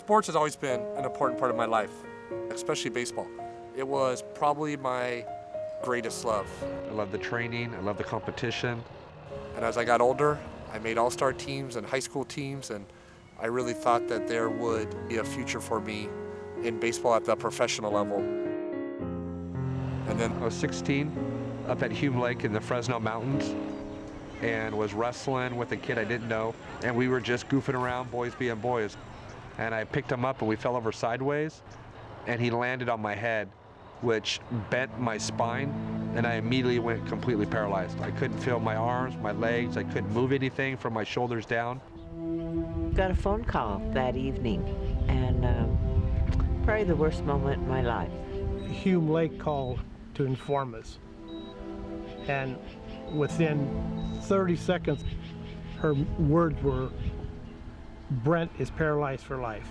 Sports has always been an important part of my life, especially baseball. It was probably my greatest love. I love the training, I love the competition. And as I got older, I made all-star teams and high school teams, and I really thought that there would be a future for me in baseball at the professional level. And then I was 16, up at Hume Lake in the Fresno Mountains, and was wrestling with a kid I didn't know, and we were just goofing around, boys being boys. And I picked him up and we fell over sideways, and he landed on my head, which bent my spine, and I immediately went completely paralyzed. I couldn't feel my arms, my legs, I couldn't move anything from my shoulders down. Got a phone call that evening, and probably the worst moment in my life. Hume Lake called to inform us, and within 30 seconds, her words were, "Brent is paralyzed for life."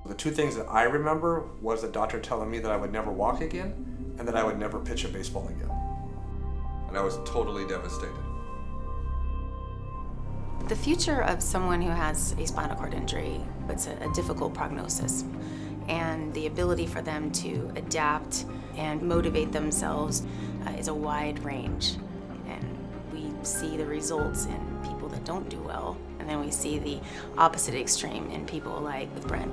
the two things that I remember was the doctor telling me that I would never walk again and that I would never pitch a baseball again. And I was totally devastated. The future of someone who has a spinal cord injury, it's a difficult prognosis, and the ability for them to adapt and motivate themselves is a wide range. And we see the results in people that don't do well, and then we see the opposite extreme in people like with Brent.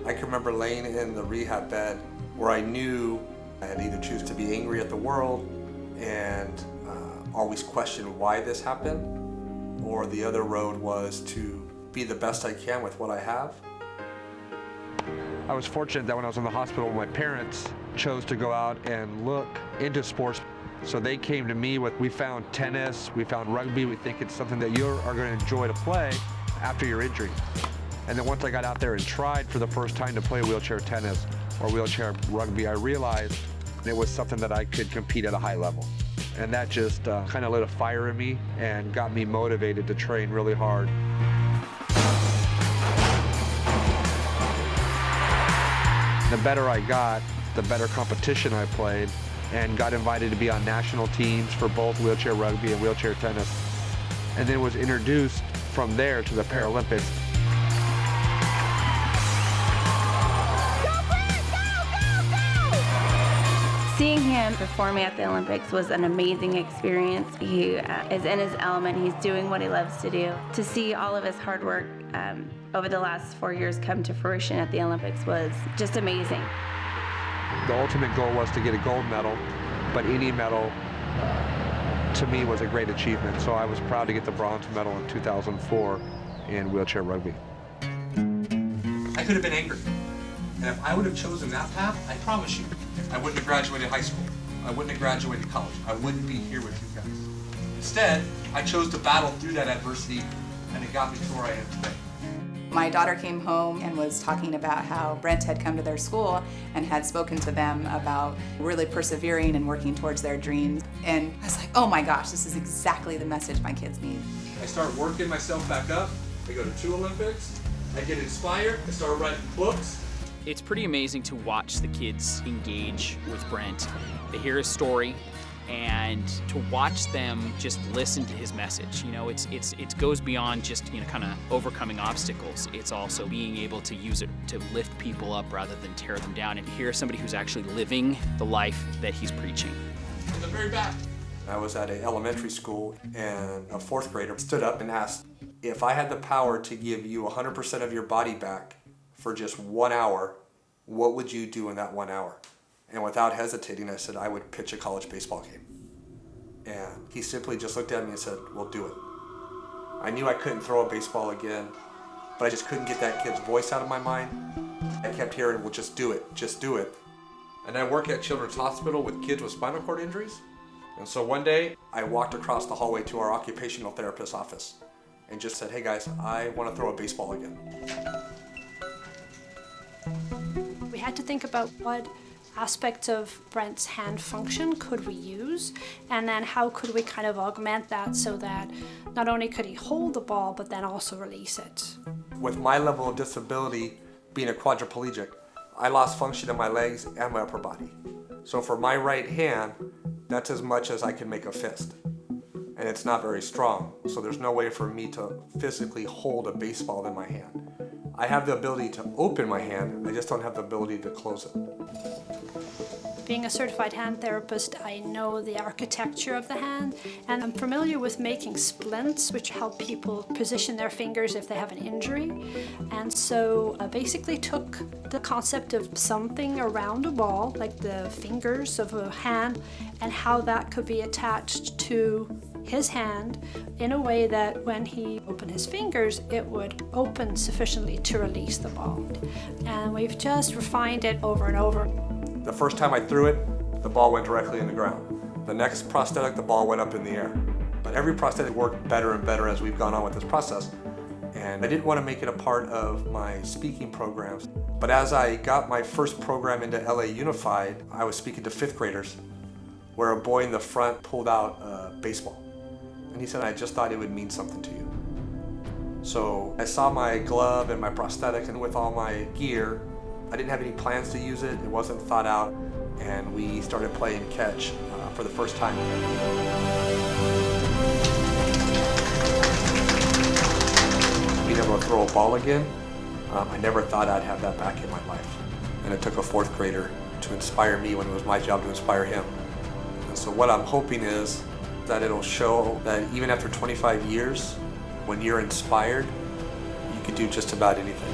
I can remember laying in the rehab bed where I knew I had either choose to be angry at the world and always question why this happened, or the other road was to be the best I can with what I have. I was fortunate that when I was in the hospital, my parents chose to go out and look into sports. So they came to me with, we found tennis, we found rugby, we think it's something that you are going to enjoy to play after your injury. And then once I got out there and tried for the first time to play wheelchair tennis or wheelchair rugby, I realized it was something that I could compete at a high level. And that just kind of lit a fire in me and got me motivated to train really hard. The better I got, the better competition I played, and got invited to be on national teams for both wheelchair rugby and wheelchair tennis. And then was introduced from there to the Paralympics. Seeing him performing at the Olympics was an amazing experience. He is in his element. He's doing what he loves to do. To see all of his hard work over the last 4 years come to fruition at the Olympics was just amazing. The ultimate goal was to get a gold medal, but any medal to me was a great achievement. So I was proud to get the bronze medal in 2004 in wheelchair rugby. I could have been angry. And if I would have chosen that path, I promise you, I wouldn't have graduated high school. I wouldn't have graduated college. I wouldn't be here with you guys. Instead, I chose to battle through that adversity, and it got me to where I am today. My daughter came home and was talking about how Brent had come to their school and had spoken to them about really persevering and working towards their dreams. And I was like, oh my gosh, this is exactly the message my kids need. I start working myself back up. I go to 2 Olympics. I get inspired. I start writing books. It's pretty amazing to watch the kids engage with Brent. They hear his story, and to watch them just listen to his message. You know, it goes beyond just, you know, kind of overcoming obstacles. It's also being able to use it to lift people up rather than tear them down, and hear somebody who's actually living the life that he's preaching. In the very back. I was at an elementary school, and a 4th grader stood up and asked, if I had the power to give you 100% of your body back for just 1 hour, what would you do in that 1 hour? And without hesitating, I said, I would pitch a college baseball game. And he simply just looked at me and said, well, do it. I knew I couldn't throw a baseball again, but I just couldn't get that kid's voice out of my mind. I kept hearing, well, just do it, just do it. And I work at Children's Hospital with kids with spinal cord injuries. And so one day, I walked across the hallway to our occupational therapist's office and just said, hey guys, I want to throw a baseball again. We had to think about what aspects of Brent's hand function could we use, and then how could we kind of augment that so that not only could he hold the ball, but then also release it. With my level of disability, being a quadriplegic, I lost function in my legs and my upper body. So for my right hand, that's as much as I can make a fist. And it's not very strong, so there's no way for me to physically hold a baseball in my hand. I have the ability to open my hand, I just don't have the ability to close it. Being a certified hand therapist, I know the architecture of the hand, and I'm familiar with making splints, which help people position their fingers if they have an injury. And so I basically took the concept of something around a ball, like the fingers of a hand, and how that could be attached to his hand in a way that when he opened his fingers, it would open sufficiently to release the ball. And we've just refined it over and over. The first time I threw it, the ball went directly in the ground. The next prosthetic, the ball went up in the air. But every prosthetic worked better and better as we've gone on with this process. And I didn't want to make it a part of my speaking programs. But as I got my first program into LA Unified, I was speaking to 5th graders, where a boy in the front pulled out a baseball. And he said, I just thought it would mean something to you. So I saw my glove and my prosthetic, and with all my gear, I didn't have any plans to use it. It wasn't thought out, and we started playing catch for the first time. Being able to throw a ball again, I never thought I'd have that back in my life. And it took a 4th grader to inspire me when it was my job to inspire him. And so what I'm hoping is that it'll show that even after 25 years, when you're inspired, you can do just about anything.